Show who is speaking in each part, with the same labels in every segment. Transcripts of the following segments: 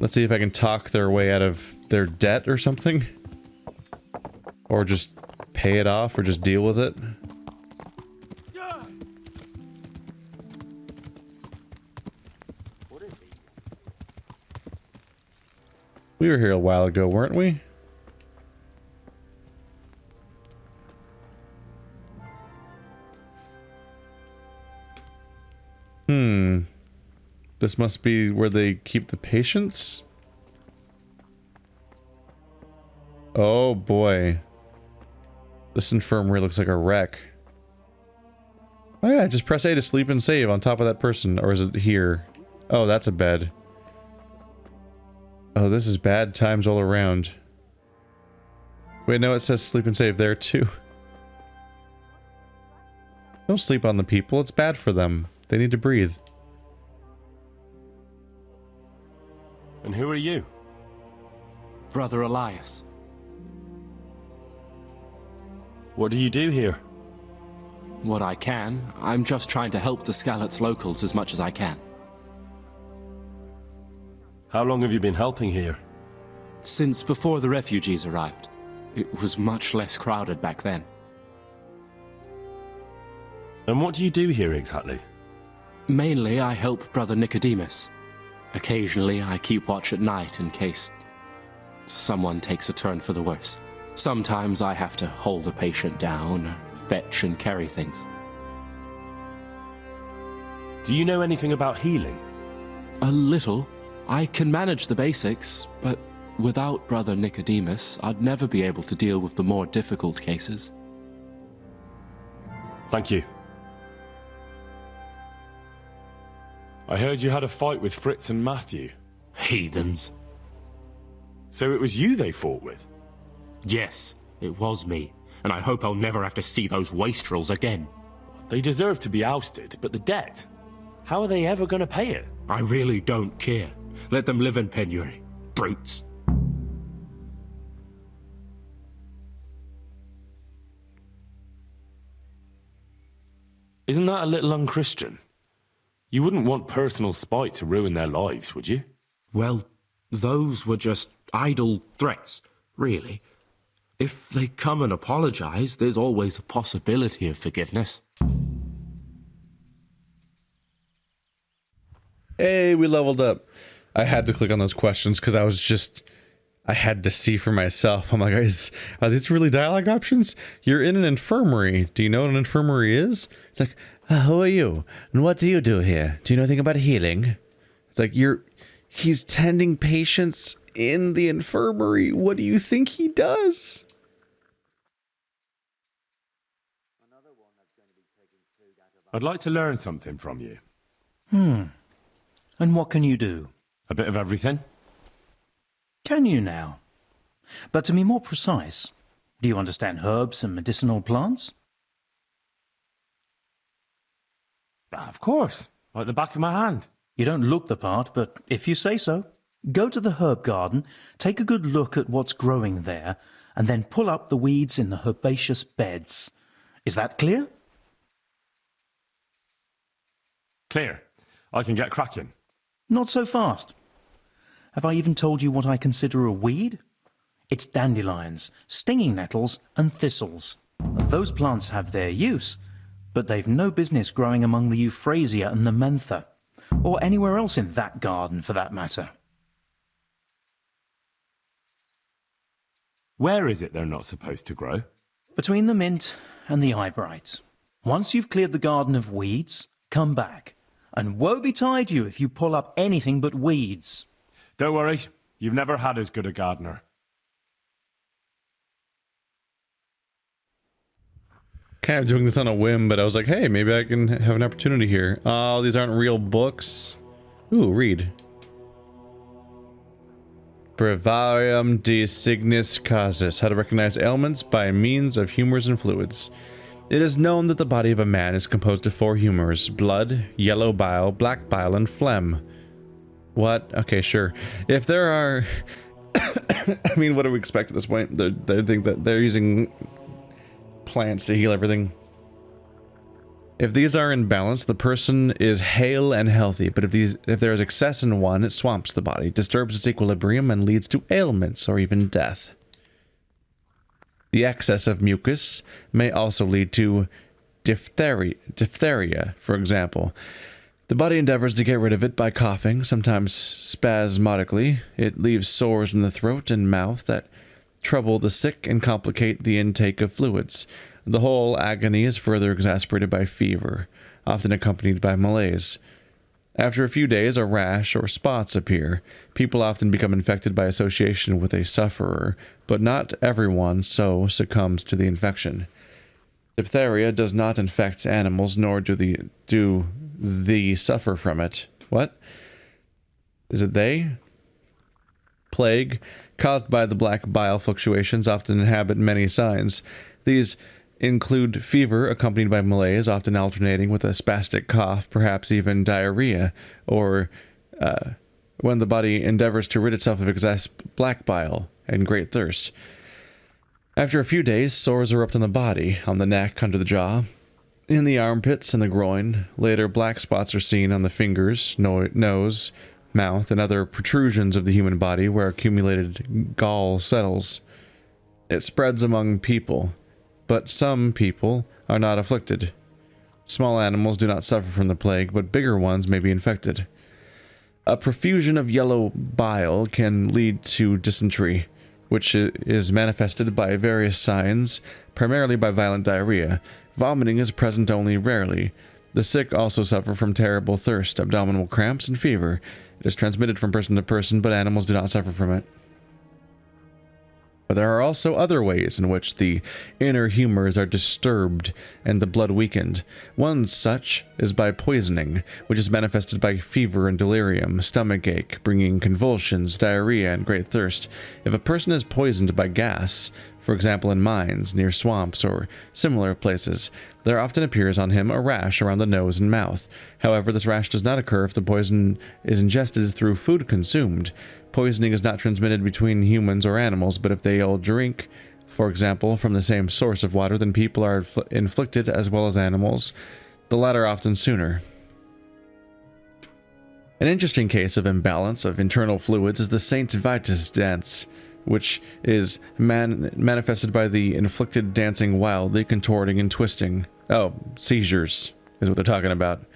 Speaker 1: Let's see if I can talk their way out of their debt or something. Or just pay it off, or just deal with it. We were here a while ago, weren't we? This must be where they keep the patients? Oh boy. This infirmary looks like a wreck. Oh yeah, just press A to sleep and save on top of that person. Or is it here? Oh, that's a bed. Oh, this is bad times all around. Wait, no, it says sleep and save there too. Don't sleep on the people, it's bad for them. They need to breathe.
Speaker 2: And who are you?
Speaker 3: Brother Elias.
Speaker 2: What do you do here?
Speaker 3: What I can. I'm just trying to help the Skalitz locals as much as I can.
Speaker 2: How long have you been helping here?
Speaker 3: Since before the refugees arrived. It was much less crowded back then.
Speaker 2: And what do you do here exactly?
Speaker 3: Mainly, I help Brother Nicodemus. Occasionally, I keep watch at night in case someone takes a turn for the worse. Sometimes I have to hold a patient down, or fetch and carry things.
Speaker 2: Do you know anything about healing?
Speaker 3: A little. I can manage the basics, but without Brother Nicodemus, I'd never be able to deal with the more difficult cases.
Speaker 2: Thank you. I heard you had a fight with Fritz and Matthew.
Speaker 4: Heathens.
Speaker 2: So it was you they fought with?
Speaker 4: Yes, it was me. And I hope I'll never have to see those wastrels again.
Speaker 2: They deserve to be ousted, but the debt? How are they ever going to pay it?
Speaker 4: I really don't care. Let them live in penury. Brutes.
Speaker 2: Isn't that a little unchristian? You wouldn't want personal spite to ruin their lives, would you?
Speaker 4: Well, those were just idle threats, really. If they come and apologize, there's always a possibility of forgiveness.
Speaker 1: Hey, we leveled up. I had to click on those questions because I had to see for myself. I'm like, are these really dialogue options? You're in an infirmary. Do you know what an infirmary is? It's like, who are you? And what do you do here? Do you know anything about healing? It's like, he's tending patients in the infirmary. What do you think he does?
Speaker 2: I'd like to learn something from you.
Speaker 5: And what can you do?
Speaker 2: A bit of everything.
Speaker 5: Can you now? But to be more precise, do you understand herbs and medicinal plants?
Speaker 2: Of course. Like the back of my hand.
Speaker 5: You don't look the part, but if you say so. Go to the herb garden, take a good look at what's growing there, and then pull up the weeds in the herbaceous beds. Is that clear?
Speaker 2: Clear. I can get cracking.
Speaker 5: Not so fast. Have I even told you what I consider a weed? It's dandelions, stinging nettles, and thistles. Those plants have their use, but they've no business growing among the euphrasia and the mentha, or anywhere else in that garden for that matter.
Speaker 2: Where is it they're not supposed to grow?
Speaker 5: Between the mint and the eyebright. Once you've cleared the garden of weeds, come back. And woe betide you if you pull up anything but weeds.
Speaker 2: Don't worry, you've never had as good a gardener.
Speaker 1: Kind of doing this on a whim, but I was like, hey, maybe I can have an opportunity here. Oh, these aren't real books. Ooh, read. Brevarium de signis causis. How to recognize ailments by means of humors and fluids. It is known that the body of a man is composed of 4 humors: blood, yellow bile, black bile, and phlegm. What? Okay, sure. If there are... I mean, what do we expect at this point? They think that they're using plants to heal everything. If these are in balance, the person is hale and healthy, but if there is excess in one, it swamps the body, disturbs its equilibrium, and leads to ailments or even death. The excess of mucus may also lead to diphtheria, for example. The body endeavors to get rid of it by coughing, sometimes spasmodically. It leaves sores in the throat and mouth that trouble the sick and complicate the intake of fluids. The whole agony is further exasperated by fever, often accompanied by malaise. After a few days, a rash or spots appear. People often become infected by association with a sufferer, but not everyone so succumbs to the infection. Diphtheria does not infect animals, nor do the suffer from it. What? Is it they? Plague, caused by the black bile fluctuations, often inhabit many signs. These include fever accompanied by malaise, often alternating with a spastic cough, perhaps even diarrhea, or when the body endeavors to rid itself of excess black bile and great thirst. After a few days, sores erupt on the body, on the neck, under the jaw, in the armpits and the groin. Later, black spots are seen on the fingers, nose, mouth, and other protrusions of the human body where accumulated gall settles. It spreads among people, but some people are not afflicted. Small animals do not suffer from the plague, but bigger ones may be infected. A profusion of yellow bile can lead to dysentery, which is manifested by various signs, primarily by violent diarrhea. Vomiting is present only rarely. The sick also suffer from terrible thirst, abdominal cramps, and fever. It is transmitted from person to person, but animals do not suffer from it. But there are also other ways in which the inner humors are disturbed and the blood weakened. One such is by poisoning, which is manifested by fever and delirium, stomach ache, bringing convulsions, diarrhea, and great thirst. If a person is poisoned by gas, for example in mines, near swamps, or similar places, there often appears on him a rash around the nose and mouth. However, this rash does not occur if the poison is ingested through food consumed. Poisoning is not transmitted between humans or animals, but if they all drink, for example, from the same source of water, then people are inflicted as well as animals, the latter often sooner. An interesting case of imbalance of internal fluids is the St. Vitus dance, which is manifested by the inflicted dancing wildly, contorting and twisting. Oh, seizures is what they're talking about.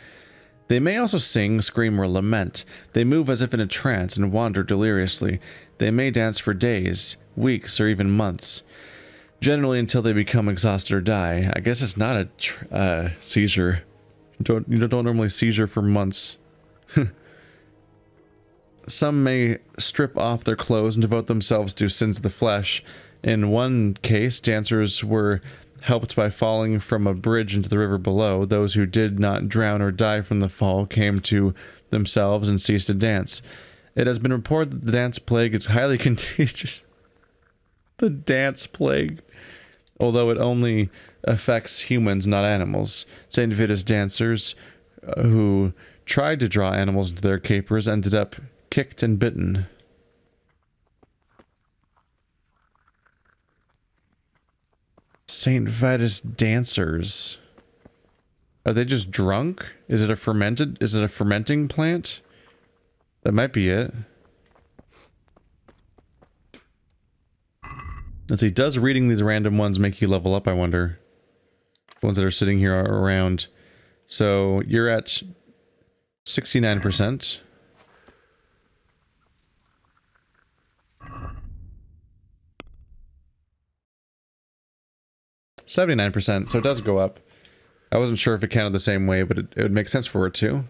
Speaker 1: They may also sing, scream, or lament. They move as if in a trance and wander deliriously. They may dance for days, weeks, or even months, generally until they become exhausted or die. I guess it's not a seizure. You don't normally seizure for months. Some may strip off their clothes and devote themselves to sins of the flesh. In one case, dancers were helped by falling from a bridge into the river below. Those who did not drown or die from the fall came to themselves and ceased to dance. It has been reported that the dance plague is highly contagious. The dance plague. Although it only affects humans, not animals. St. Vitus dancers who tried to draw animals into their capers ended up kicked and bitten. St. Vitus dancers. Are they just drunk? Is it a fermenting plant? That might be it. Let's see, does reading these random ones make you level up, I wonder? The ones that are sitting here are around. So you're at 69%. %, so it does go up. I wasn't sure if it counted the same way, but it would make sense for it to.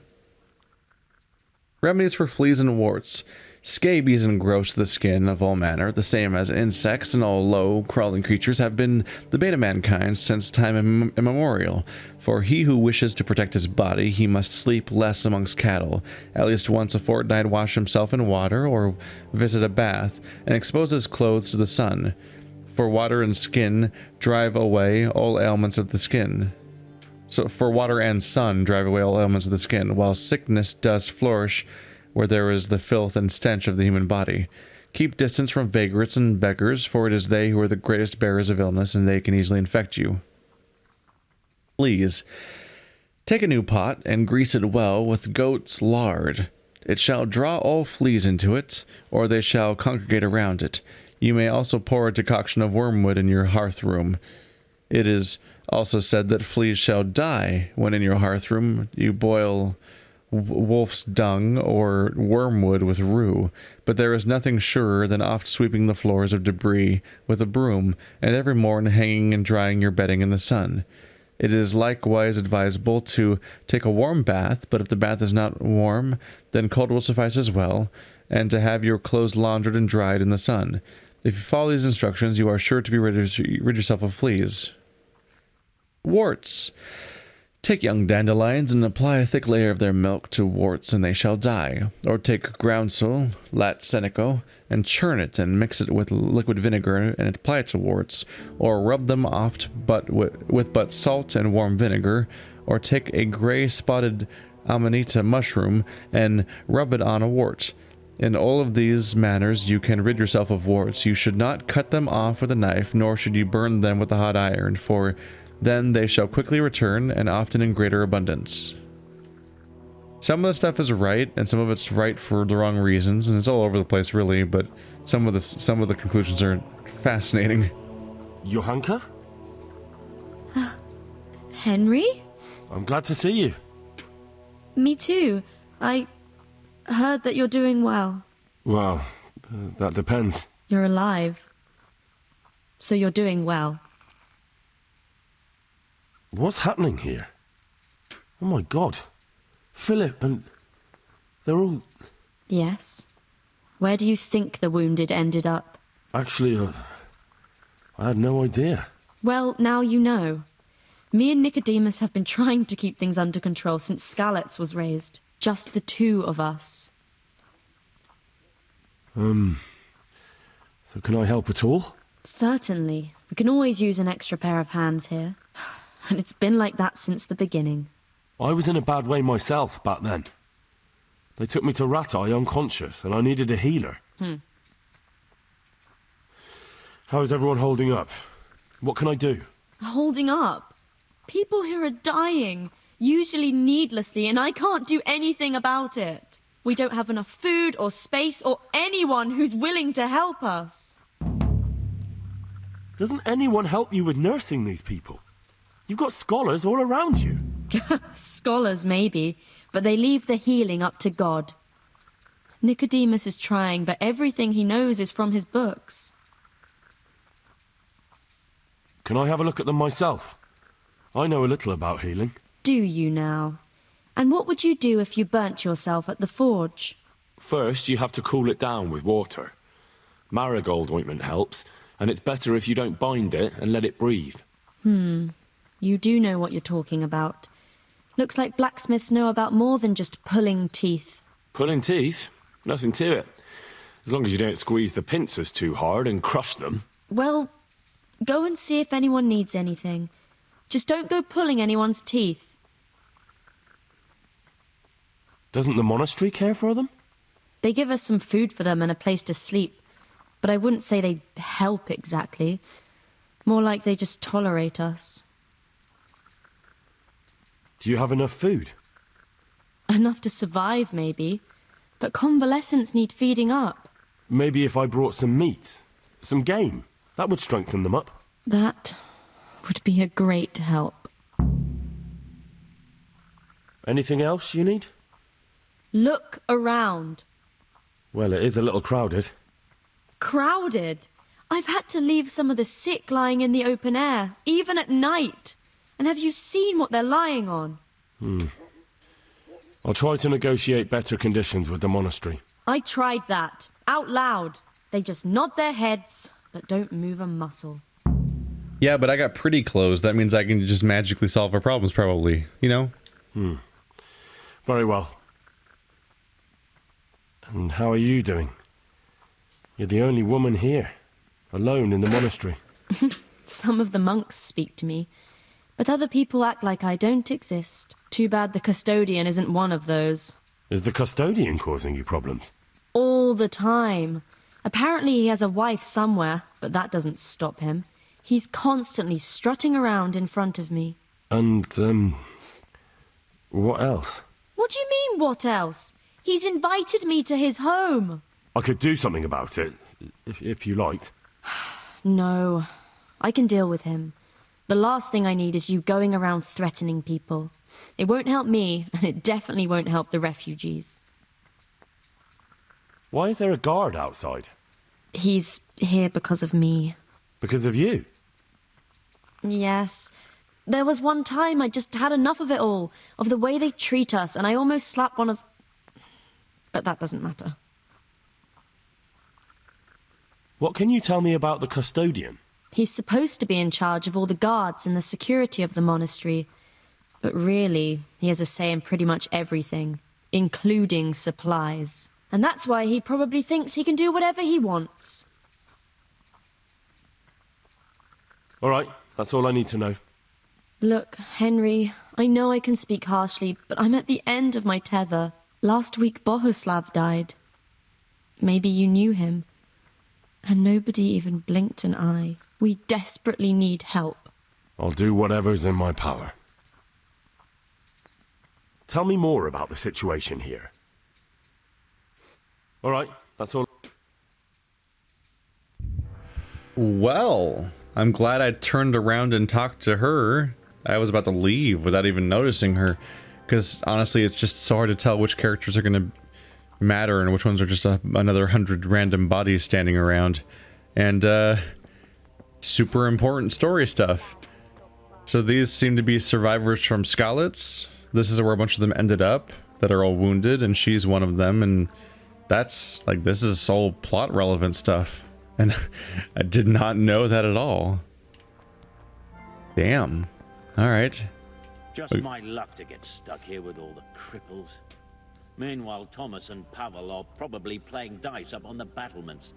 Speaker 1: Remedies for fleas and warts. Scabies engross the skin of all manner, the same as insects and all low, crawling creatures have been the bane of mankind since time immemorial. For he who wishes to protect his body, he must sleep less amongst cattle, at least once a fortnight wash himself in water, or visit a bath, and expose his clothes to the sun. For water and skin drive away all ailments of the skin. So for water and sun drive away all ailments of the skin, while sickness does flourish where there is the filth and stench of the human body. Keep distance from vagrants and beggars, for it is they who are the greatest bearers of illness, and they can easily infect you. Fleas. Take a new pot and grease it well with goat's lard. It shall draw all fleas into it, or they shall congregate around it. You may also pour a decoction of wormwood in your hearth room. It is also said that fleas shall die when in your hearth room you boil wolf's dung or wormwood with rue, but there is nothing surer than oft sweeping the floors of debris with a broom, and every morn hanging and drying your bedding in the sun. It is likewise advisable to take a warm bath, but if the bath is not warm, then cold will suffice as well, and to have your clothes laundered and dried in the sun. If you follow these instructions, you are sure to be rid yourself of fleas. Warts. Take young dandelions and apply a thick layer of their milk to warts, and they shall die. Or take groundsel, lat seneco, and churn it and mix it with liquid vinegar and apply it to warts. Or rub them oft with but salt and warm vinegar. Or take a gray spotted amanita mushroom and rub it on a wart. In all of these manners you can rid yourself of warts. You should not cut them off with a knife, nor should you burn them with a hot iron, for then they shall quickly return, and often in greater abundance. Some of the stuff is right, and some of it's right for the wrong reasons, and it's all over the place, really. But some of the conclusions are fascinating.
Speaker 2: Johanka?
Speaker 6: Henry?
Speaker 2: I'm glad to see you.
Speaker 6: Me too. I heard that you're doing well.
Speaker 2: Well, that depends.
Speaker 6: You're alive. So you're doing well.
Speaker 2: What's happening here? Oh my god. Philip and... they're all...
Speaker 6: Yes. Where do you think the wounded ended up?
Speaker 2: Actually, I had no idea.
Speaker 6: Well, now you know. Me and Nicodemus have been trying to keep things under control since Skalitz was raised. Just the two of us.
Speaker 2: So can I help at all?
Speaker 6: Certainly. We can always use an extra pair of hands here. And it's been like that since the beginning.
Speaker 2: I was in a bad way myself back then. They took me to Ratai unconscious, and I needed a healer. How is everyone holding up? What can I do?
Speaker 6: Holding up? People here are dying, usually needlessly, and I can't do anything about it. We don't have enough food or space or anyone who's willing to help us.
Speaker 2: Doesn't anyone help you with nursing these people? You've got scholars all around you.
Speaker 6: Scholars, maybe, but they leave the healing up to God. Nicodemus is trying, but everything he knows is from his books.
Speaker 2: Can I have a look at them myself? I know a little about healing.
Speaker 6: Do you now? And what would you do if you burnt yourself at the forge?
Speaker 2: First, you have to cool it down with water. Marigold ointment helps, and it's better if you don't bind it and let it breathe.
Speaker 6: You do know what you're talking about. Looks like blacksmiths know about more than just pulling teeth.
Speaker 2: Pulling teeth? Nothing to it. As long as you don't squeeze the pincers too hard and crush them.
Speaker 6: Well, go and see if anyone needs anything. Just don't go pulling anyone's teeth.
Speaker 2: Doesn't the monastery care for them?
Speaker 6: They give us some food for them and a place to sleep, but I wouldn't say they help exactly. More like they just tolerate us.
Speaker 2: Do you have enough food?
Speaker 6: Enough to survive, maybe. But convalescents need feeding up.
Speaker 2: Maybe if I brought some meat, some game, that would strengthen them up.
Speaker 6: That would be a great help.
Speaker 2: Anything else you need?
Speaker 6: Look around.
Speaker 2: Well, it is a little crowded.
Speaker 6: Crowded? I've had to leave some of the sick lying in the open air, even at night. And have you seen what they're lying on?
Speaker 2: I'll try to negotiate better conditions with the monastery.
Speaker 6: I tried that, out loud. They just nod their heads, but don't move a muscle.
Speaker 1: Yeah, but I got pretty clothes. That means I can just magically solve our problems, probably. You know?
Speaker 2: Very well. And how are you doing? You're the only woman here, alone in the monastery.
Speaker 6: Some of the monks speak to me, but other people act like I don't exist. Too bad the custodian isn't one of those.
Speaker 2: Is the custodian causing you problems?
Speaker 6: All the time. Apparently he has a wife somewhere, but that doesn't stop him. He's constantly strutting around in front of me.
Speaker 2: And, What else?
Speaker 6: What do you mean, what else? He's invited me to his home.
Speaker 2: I could do something about it, if you liked.
Speaker 6: No, I can deal with him. The last thing I need is you going around threatening people. It won't help me, and it definitely won't help the refugees.
Speaker 2: Why is there a guard outside?
Speaker 6: He's here because of me.
Speaker 2: Because of you?
Speaker 6: Yes. There was one time I just had enough of it all, of the way they treat us, and I almost slapped one of... But that doesn't matter.
Speaker 2: What can you tell me about the custodian?
Speaker 6: He's supposed to be in charge of all the guards and the security of the monastery. But really, he has a say in pretty much everything, including supplies. And that's why he probably thinks he can do whatever he wants.
Speaker 2: All right, that's all I need to know.
Speaker 6: Look, Henry, I know I can speak harshly, but I'm at the end of my tether. Last week, Bohuslav died. Maybe you knew him. And nobody even blinked an eye. We desperately need help.
Speaker 2: I'll do whatever's in my power. Tell me more about the situation here. All right, that's all.
Speaker 1: Well, I'm glad I turned around and talked to her. I was about to leave without even noticing her. Because honestly, it's just so hard to tell which characters are going to matter and which ones are just another 100 random bodies standing around. And super important story stuff. So these seem to be survivors from Skalitz. This is where a bunch of them ended up that are all wounded, and she's one of them. And that's like, this is all plot relevant stuff. And I did not know that at all. Damn. All right.
Speaker 7: Just my luck to get stuck here with all the cripples. Meanwhile, Thomas and Pavel are probably playing dice up on the battlements.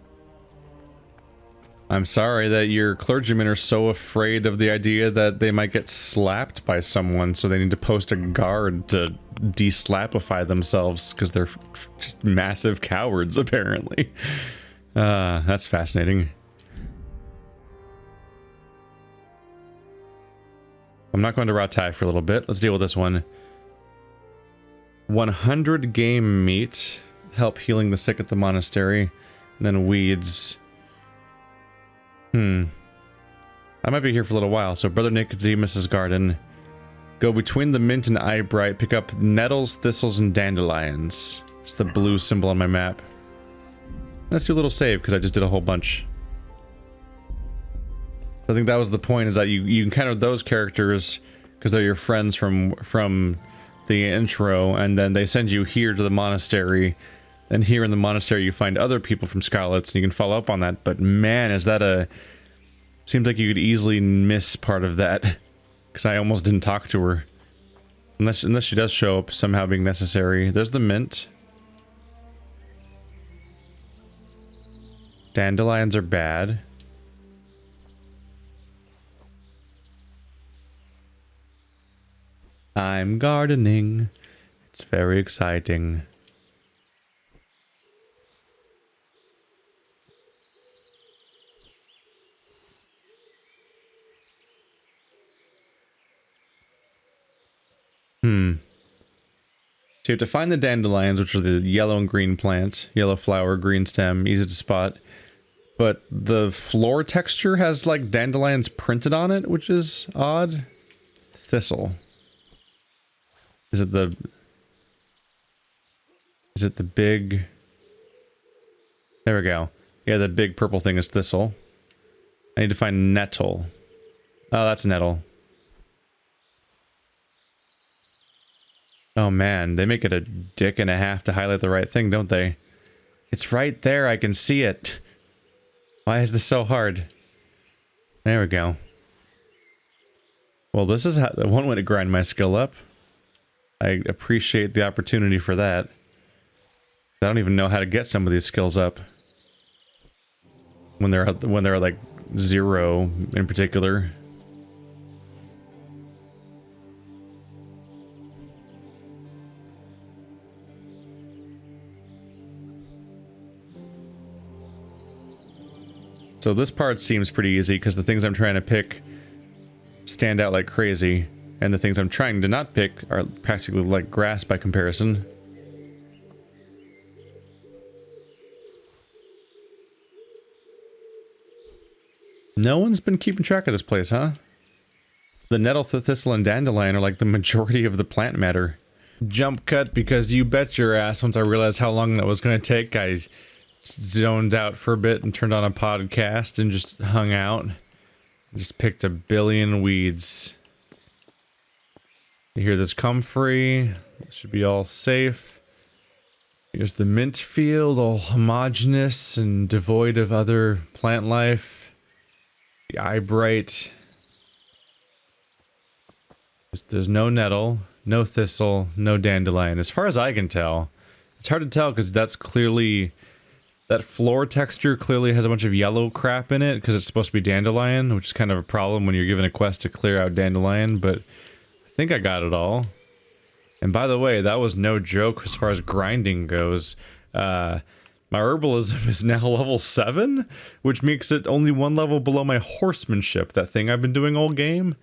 Speaker 1: I'm sorry that your clergymen are so afraid of the idea that they might get slapped by someone, so they need to post a guard to de-slapify themselves because they're just massive cowards, apparently. That's fascinating. I'm not going to Ratai for a little bit. Let's deal with this one. 100 game meat. Help healing the sick at the monastery. And then weeds. I might be here for a little while. So Brother Nicodemus's garden. Go between the mint and eyebright. Pick up nettles, thistles, and dandelions. It's the blue symbol on my map. Let's do a little save because I just did a whole bunch. I think that was the point, is that you encounter those characters because they're your friends from the intro, and then they send you here to the monastery, and here in the monastery you find other people from Skalitz, and you can follow up on that. But man, is that a... Seems like you could easily miss part of that, because I almost didn't talk to her. Unless she does show up somehow being necessary. There's the mint. Dandelions are bad. I'm gardening. It's very exciting. So you have to find the dandelions, which are the yellow and green plant. Yellow flower, green stem, easy to spot. But the floor texture has like dandelions printed on it, which is odd. Thistle. Is it the big... There we go. Yeah, the big purple thing is thistle. I need to find nettle. Oh, that's nettle. Oh man, they make it a dick and a half to highlight the right thing, don't they? It's right there, I can see it. Why is this so hard? There we go. Well, this is one way to grind my skill up. I appreciate the opportunity for that. I don't even know how to get some of these skills up. When they're like 0 in particular. So this part seems pretty easy because the things I'm trying to pick stand out like crazy. And the things I'm trying to not pick are practically like grass by comparison. No one's been keeping track of this place, huh? The nettle, thistle, and dandelion are like the majority of the plant matter. Jump cut, because you bet your ass once I realized how long that was going to take, I zoned out for a bit and turned on a podcast and just hung out. Just picked a billion weeds. You hear this comfrey. It should be all safe. Here's the mint field, all homogeneous and devoid of other plant life. The eyebright. There's no nettle, no thistle, no dandelion. As far as I can tell, it's hard to tell because that's clearly, that floor texture clearly has a bunch of yellow crap in it because it's supposed to be dandelion, which is kind of a problem when you're given a quest to clear out dandelion, but I think I got it all. And by the way, that was no joke as far as grinding goes. My herbalism is now level 7, which makes it only one level below my horsemanship, that thing I've been doing all game.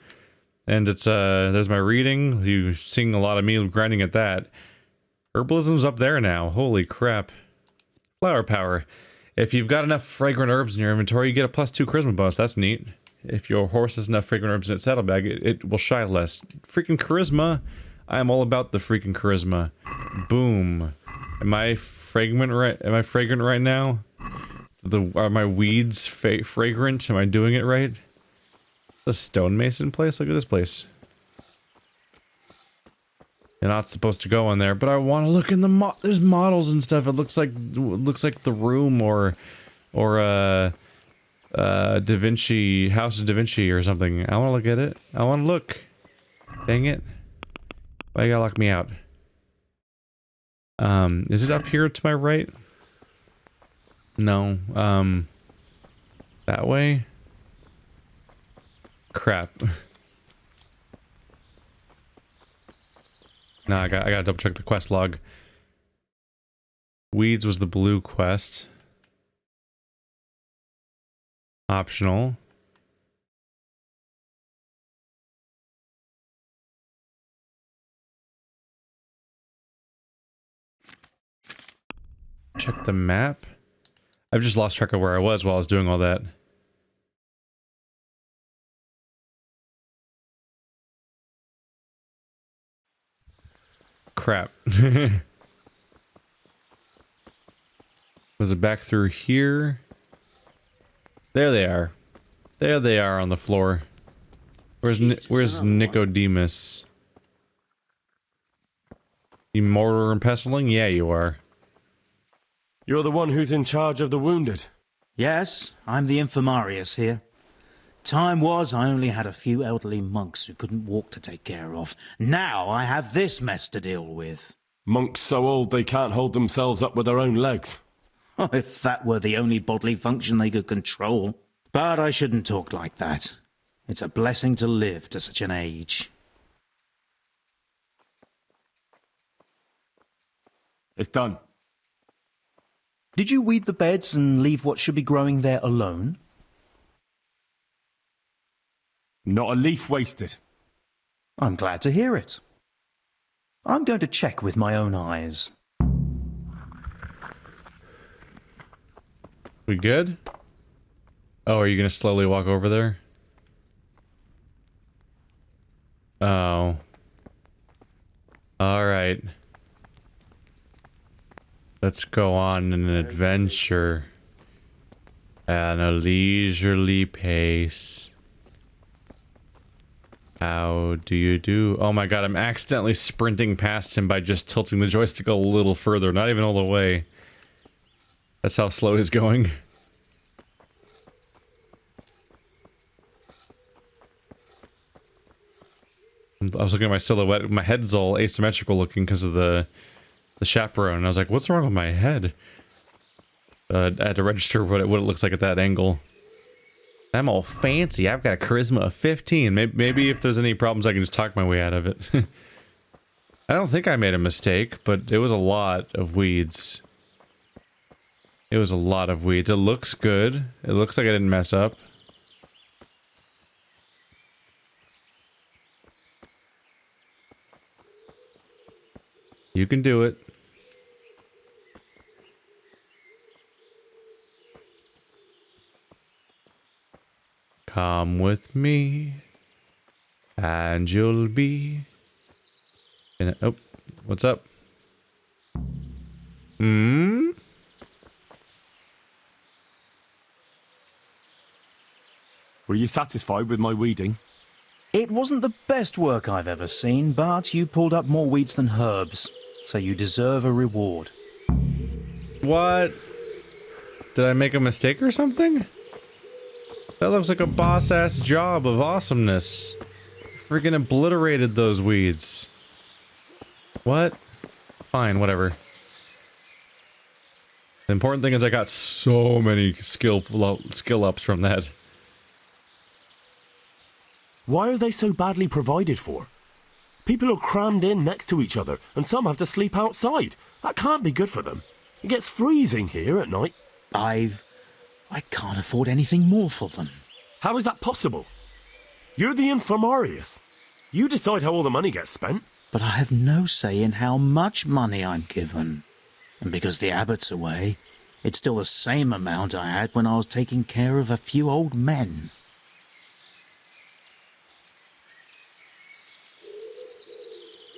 Speaker 1: And it's, there's my reading. You seeing a lot of me grinding at that. Herbalism's up there now. Holy crap. Flower power. If you've got enough fragrant herbs in your inventory, you get a +2 charisma bonus. That's neat. If your horse has enough fragrant herbs in its saddlebag, it will shy less. Freaking charisma. I am all about the freaking charisma. Boom. Am I fragrant right now? Are my weeds fragrant? Am I doing it right? The stonemason place? Look at this place. You're not supposed to go in there, but I want to look in the there's models and stuff. It looks like the room or Da Vinci, House of Da Vinci or something. I want to look at it. I want to look. Dang it. Why you gotta lock me out? Is it up here to my right? No. That way? Crap. No, I gotta double check the quest log. Weeds was the blue quest. Optional. Check the map. I've just lost track of where I was while I was doing all that. Crap. Was it back through here? There they are. There they are on the floor. Where's Nicodemus? You mortar and pestling? Yeah, you are.
Speaker 8: You're the one who's in charge of the wounded.
Speaker 5: Yes, I'm the Infirmarius here. Time was I only had a few elderly monks who couldn't walk to take care of. Now I have this mess to deal with.
Speaker 8: Monks so old they can't hold themselves up with their own legs.
Speaker 5: Oh, if that were the only bodily function they could control. But I shouldn't talk like that. It's a blessing to live to such an age.
Speaker 8: It's done.
Speaker 5: Did you weed the beds and leave what should be growing there alone?
Speaker 8: Not a leaf wasted.
Speaker 5: I'm glad to hear it. I'm going to check with my own eyes.
Speaker 1: We good? Oh, are you gonna slowly walk over there? Oh. Alright. Let's go on an adventure. At a leisurely pace. How do you do? Oh my god, I'm accidentally sprinting past him by just tilting the joystick a little further, not even all the way. That's how slow he's going. I was looking at my silhouette, my head's all asymmetrical looking because of the chaperone. I was like, what's wrong with my head? I had to register what it looks like at that angle. I'm all fancy. I've got a charisma of 15. Maybe if there's any problems, I can just talk my way out of it. I don't think I made a mistake, but it was a lot of weeds. It was a lot of weeds. It looks good. It looks like I didn't mess up. You can do it. Come with me, and you'll be in a, oh, what's up? Hmm?
Speaker 8: Were you satisfied with my weeding?
Speaker 5: It wasn't the best work I've ever seen, but you pulled up more weeds than herbs, so you deserve a reward.
Speaker 1: What? Did I make a mistake or something? That looks like a boss-ass job of awesomeness. Freaking obliterated those weeds. What? Fine, whatever. The important thing is I got so many skill ups from that.
Speaker 8: Why are they so badly provided for? People are crammed in next to each other, and some have to sleep outside. That can't be good for them. It gets freezing here at night.
Speaker 5: I can't afford anything more for them.
Speaker 8: How is that possible? You're the Infirmarius. You decide how all the money gets spent.
Speaker 5: But I have no say in how much money I'm given. And because the abbot's away, it's still the same amount I had when I was taking care of a few old men.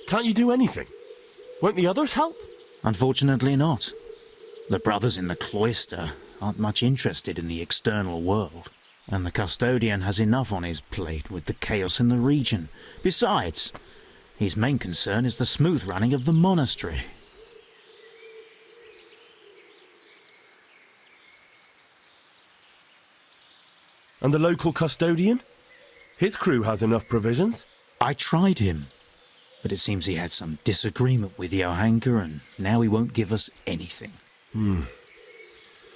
Speaker 8: Can't you do anything? Won't the others help?
Speaker 5: Unfortunately not. The brothers in the cloister aren't much interested in the external world, and the custodian has enough on his plate with the chaos in the region. Besides, his main concern is the smooth running of the monastery.
Speaker 8: And the local custodian? His crew has enough provisions.
Speaker 5: I tried him, but it seems he had some disagreement with Johanka, and now he won't give us anything.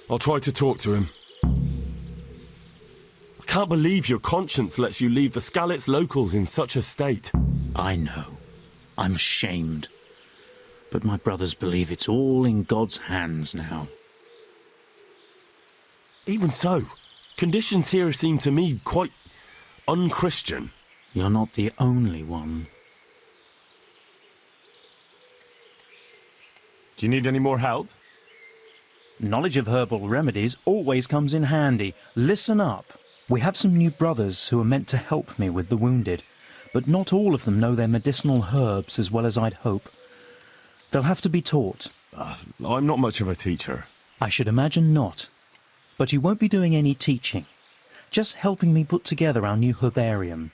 Speaker 8: I'll try to talk to him. I can't believe your conscience lets you leave the Skalitz locals in such a state.
Speaker 5: I know. I'm ashamed. But my brothers believe it's all in God's hands now.
Speaker 8: Even so, conditions here seem to me quite unchristian.
Speaker 5: You're not the only one.
Speaker 8: Do you need any more help?
Speaker 5: Knowledge of herbal remedies always comes in handy. Listen up. We have some new brothers who are meant to help me with the wounded, but not all of them know their medicinal herbs as well as I'd hope. They'll have to be taught.
Speaker 8: I'm not much of a teacher.
Speaker 5: I should imagine not. But you won't be doing any teaching. Just helping me put together our new herbarium.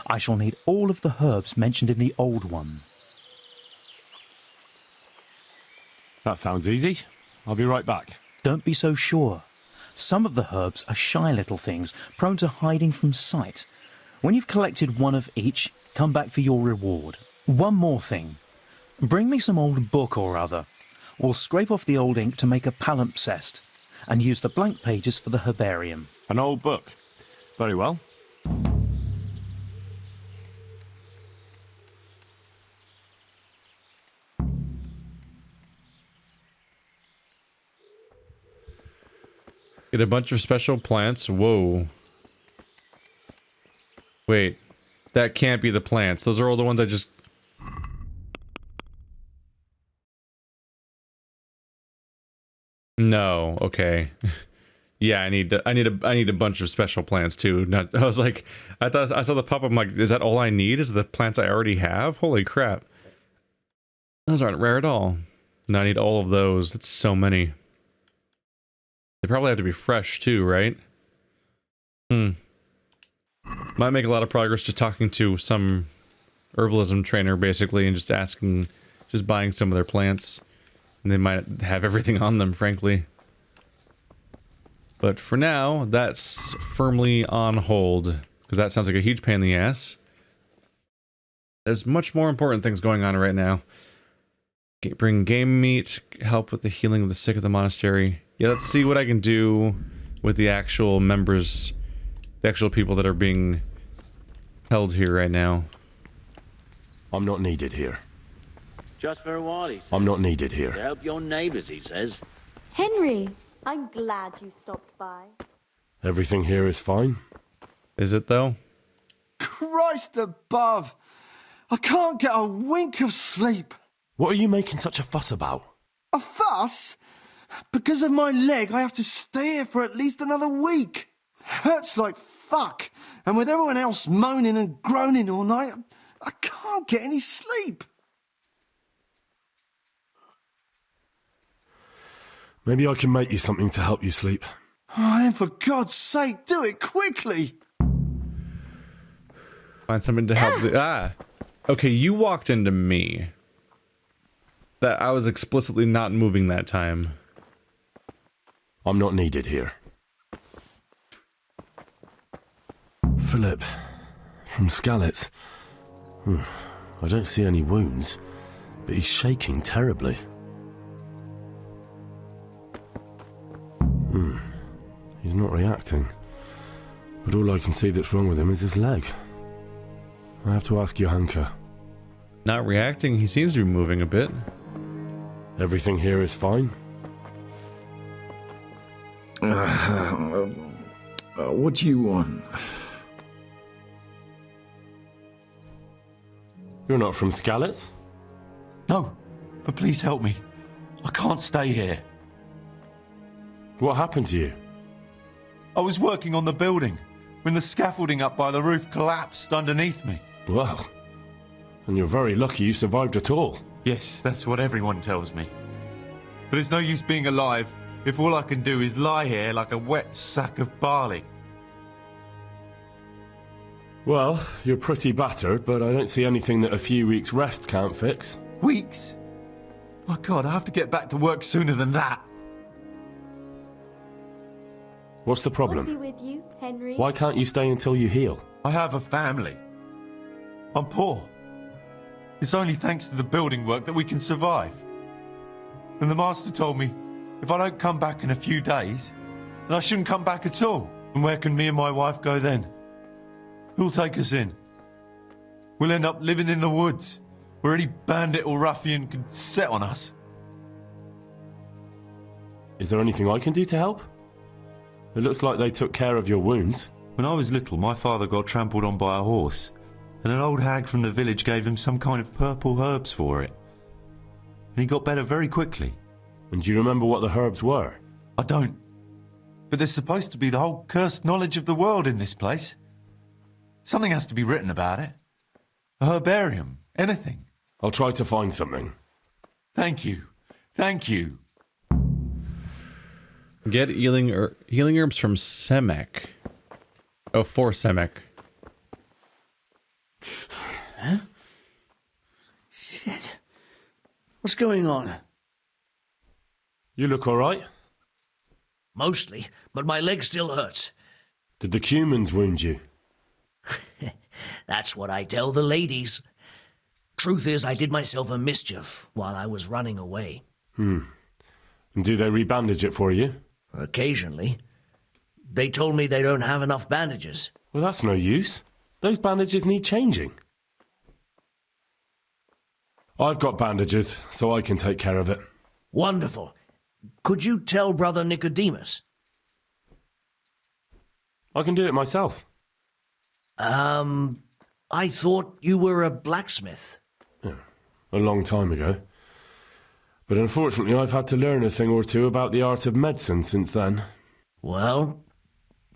Speaker 5: I shall need all of the herbs mentioned in the old one.
Speaker 8: That sounds easy. I'll be right back.
Speaker 5: Don't be so sure. Some of the herbs are shy little things, prone to hiding from sight. When you've collected one of each, come back for your reward. One more thing. Bring me some old book or other. We'll scrape off the old ink to make a palimpsest, and use the blank pages for the herbarium.
Speaker 8: An old book. Very well.
Speaker 1: Get a bunch of special plants. Whoa. Wait. That can't be the plants. Those are all the ones I just... No. Okay. Yeah, I need a bunch of special plants too. Not, I was like, I saw the pop up. I'm like, is that all I need? Is the plants I already have? Holy crap. Those aren't rare at all. No, I need all of those. That's so many. They probably have to be fresh too, right? Might make a lot of progress just talking to some herbalism trainer basically and just asking, just buying some of their plants. And they might have everything on them, frankly. But for now, that's firmly on hold. Because that sounds like a huge pain in the ass. There's much more important things going on right now. Bring game meat, help with the healing of the sick of the monastery. Yeah, let's see what I can do with the actual members, the actual people that are being held here right now.
Speaker 8: I'm not needed here.
Speaker 7: Just for a while, he says.
Speaker 8: I'm not needed here.
Speaker 7: To help your neighbours, he says.
Speaker 6: Henry, I'm glad you stopped by.
Speaker 8: Everything here is fine.
Speaker 1: Is it though?
Speaker 9: Christ above! I can't get a wink of sleep.
Speaker 8: What are you making such a fuss about?
Speaker 9: A fuss? Because of my leg, I have to stay here for at least another week. Hurts like fuck. And with everyone else moaning and groaning all night, I can't get any sleep.
Speaker 8: Maybe I can make you something to help you sleep.
Speaker 9: Oh, then for God's sake, do it quickly.
Speaker 1: Find something to help. Okay, you walked into me. That I was explicitly not moving that time.
Speaker 8: I'm not needed here. Philip, from Skalitz. I don't see any wounds, but he's shaking terribly. He's not reacting. But all I can see that's wrong with him is his leg. I have to ask Johanka.
Speaker 1: Not reacting? He seems to be moving a bit.
Speaker 8: Everything here is fine?
Speaker 9: What do you want?
Speaker 8: You're not from Skalitz?
Speaker 9: No, but please help me. I can't stay here.
Speaker 8: What happened to you?
Speaker 9: I was working on the building when the scaffolding up by the roof collapsed underneath me.
Speaker 8: Well, and you're very lucky you survived at all.
Speaker 9: Yes, that's what everyone tells me. But it's no use being alive if all I can do is lie here like a wet sack of barley.
Speaker 8: Well, you're pretty battered, but I don't see anything that a few weeks' rest can't fix.
Speaker 9: Weeks? My God, I have to get back to work sooner than that.
Speaker 8: What's the
Speaker 6: I'll
Speaker 8: problem?
Speaker 6: be with you, Henry.
Speaker 8: Why can't you stay until you heal?
Speaker 9: I have a family. I'm poor. It's only thanks to the building work that we can survive. And the master told me, if I don't come back in a few days, then I shouldn't come back at all. And where can me and my wife go then? Who'll take us in? We'll end up living in the woods, where any bandit or ruffian can set on us.
Speaker 8: Is there anything I can do to help? It looks like they took care of your wounds.
Speaker 9: When I was little, my father got trampled on by a horse, and an old hag from the village gave him some kind of purple herbs for it. And he got better very quickly.
Speaker 8: And do you remember what the herbs were?
Speaker 9: I don't. But there's supposed to be the whole cursed knowledge of the world in this place. Something has to be written about it. A herbarium, anything.
Speaker 8: I'll try to find something.
Speaker 9: Thank you. Thank you.
Speaker 1: Get healing herbs from Semek. Oh, for Semek.
Speaker 10: Huh? Shit. What's going on?
Speaker 8: You look all right?
Speaker 10: Mostly, but my leg still hurts.
Speaker 8: Did the humans wound you?
Speaker 10: That's what I tell the ladies. Truth is, I did myself a mischief while I was running away.
Speaker 8: And do they rebandage it for you?
Speaker 10: Occasionally. They told me they don't have enough bandages.
Speaker 8: Well, that's no use. Those bandages need changing. I've got bandages, so I can take care of it.
Speaker 10: Wonderful. Could you tell Brother Nicodemus?
Speaker 8: I can do it myself.
Speaker 10: I thought you were a blacksmith.
Speaker 8: A long time ago. But unfortunately, I've had to learn a thing or two about the art of medicine since then.
Speaker 10: Well,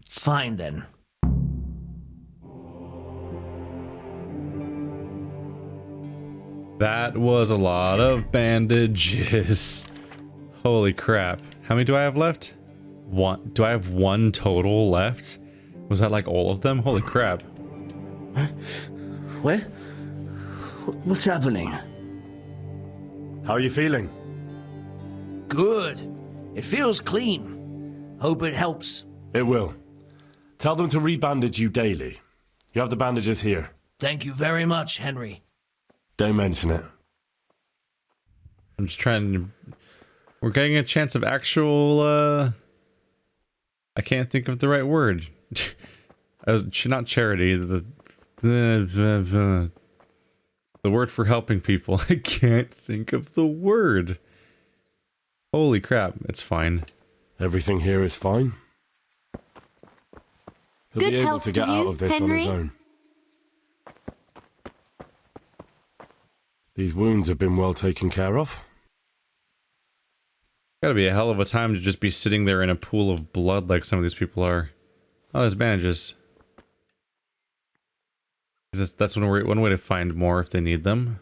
Speaker 10: fine then.
Speaker 1: That was a lot of bandages. Holy crap. How many do I have left? One. Do I have one total left? Was that like all of them? Holy crap.
Speaker 10: Where? What's happening?
Speaker 8: How are you feeling?
Speaker 10: Good. It feels clean. Hope it helps.
Speaker 8: It will. Tell them to rebandage you daily. You have the bandages here.
Speaker 10: Thank you very much, Henry.
Speaker 8: Don't mention it.
Speaker 1: I'm just trying to... We're getting a chance of actual, I can't think of the right word. Not charity, the word for helping people. I can't think of the word. Holy crap, it's fine.
Speaker 8: Everything here is fine. He'll
Speaker 6: Good
Speaker 8: be able
Speaker 6: health
Speaker 8: to get
Speaker 6: to
Speaker 8: out
Speaker 6: you,
Speaker 8: of this
Speaker 6: Henry.
Speaker 8: on his own. These wounds have been well taken care of.
Speaker 1: Gotta be a hell of a time to just be sitting there in a pool of blood like some of these people are. Oh, there's bandages. That's one way to find more if they need them.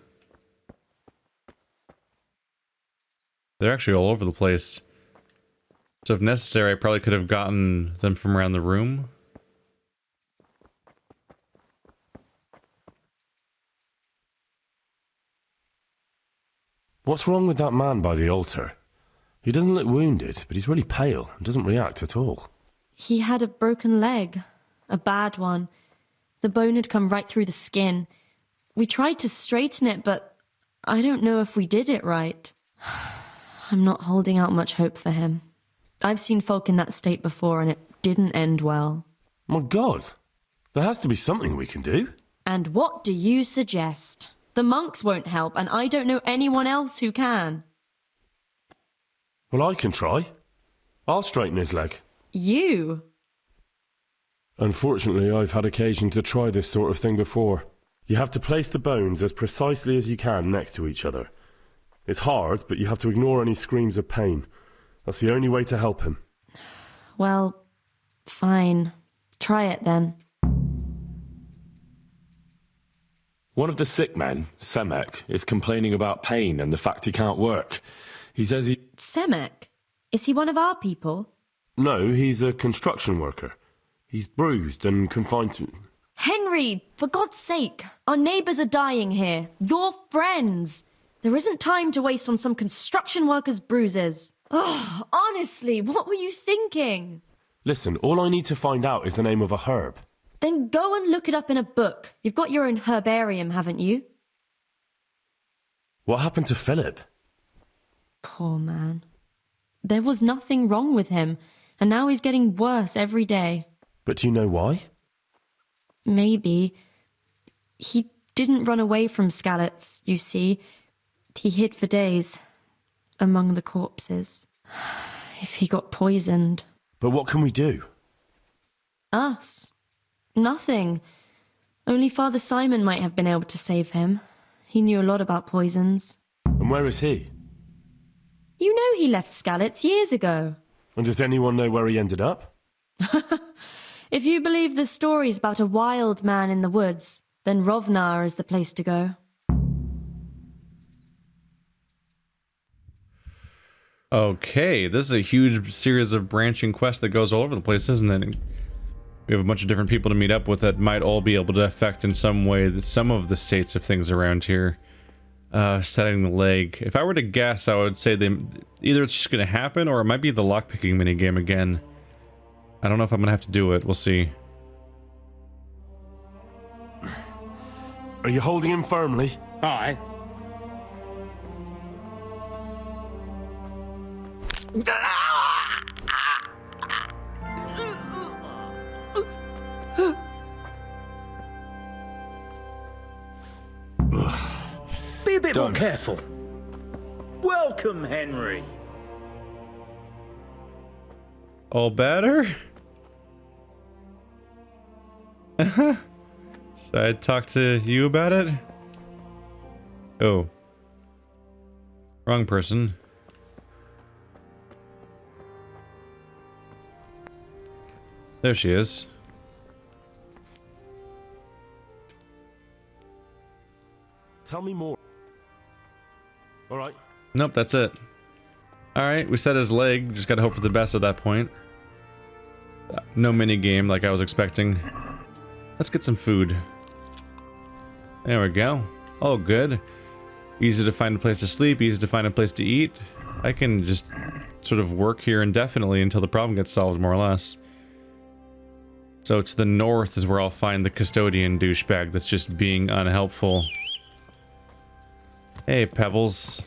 Speaker 1: They're actually all over the place. So if necessary, I probably could have gotten them from around the room.
Speaker 8: What's wrong with that man by the altar? He doesn't look wounded, but he's really pale and doesn't react at all.
Speaker 6: He had a broken leg. A bad one. The bone had come right through the skin. We tried to straighten it, but I don't know if we did it right. I'm not holding out much hope for him. I've seen folk in that state before, and it didn't end well.
Speaker 8: My God! There has to be something we can do.
Speaker 6: And what do you suggest? The monks won't help, and I don't know anyone else who can.
Speaker 8: Well, I can try. I'll straighten his leg.
Speaker 6: You?
Speaker 8: Unfortunately, I've had occasion to try this sort of thing before. You have to place the bones as precisely as you can next to each other. It's hard, but you have to ignore any screams of pain. That's the only way to help him.
Speaker 6: Well, fine. Try it then.
Speaker 2: One of the sick men, Semek, is complaining about pain and the fact he can't work. He says he...
Speaker 6: Semek? Is he one of our people?
Speaker 8: No, he's a construction worker. He's bruised and confined to...
Speaker 6: Henry, for God's sake, our neighbours are dying here. You're friends. There isn't time to waste on some construction worker's bruises. Oh, honestly, what were you thinking?
Speaker 8: Listen, all I need to find out is the name of a herb.
Speaker 6: Then go and look it up in a book. You've got your own herbarium, haven't you?
Speaker 8: What happened to Philip?
Speaker 6: Poor man. There was nothing wrong with him, and now he's getting worse every day.
Speaker 8: But do you know why?
Speaker 6: Maybe. He didn't run away from Skalitz, you see. He hid for days, among the corpses. If he got poisoned...
Speaker 8: But what can we do?
Speaker 6: Us? Nothing. Only Father Simon might have been able to save him. He knew a lot about poisons.
Speaker 8: And where is he?
Speaker 6: You know he left Skalitz years ago.
Speaker 8: And does anyone know where he ended up?
Speaker 6: If you believe the stories about a wild man in the woods, then Rovnar is the place to go.
Speaker 1: Okay, this is a huge series of branching quests that goes all over the place, isn't it? We have a bunch of different people to meet up with that might all be able to affect in some way some of the states of things around here. Setting the leg. If I were to guess, I would say either it's just going to happen or it might be the lockpicking minigame again. I don't know if I'm going to have to do it. We'll see.
Speaker 8: Are you holding him firmly?
Speaker 7: Aye.
Speaker 11: Be a bit more careful. Welcome, Henry.
Speaker 1: All better? Should I talk to you about it? Oh. Wrong person. There she is.
Speaker 8: Tell me more. Alright.
Speaker 1: Nope, that's it. Alright, we set his leg. Just gotta hope for the best at that point. No mini game like I was expecting. Let's get some food. There we go. Oh, good. Easy to find a place to sleep, easy to find a place to eat. I can just sort of work here indefinitely until the problem gets solved, more or less. So to the north is where I'll find the custodian douchebag that's just being unhelpful. Hey, Pebbles.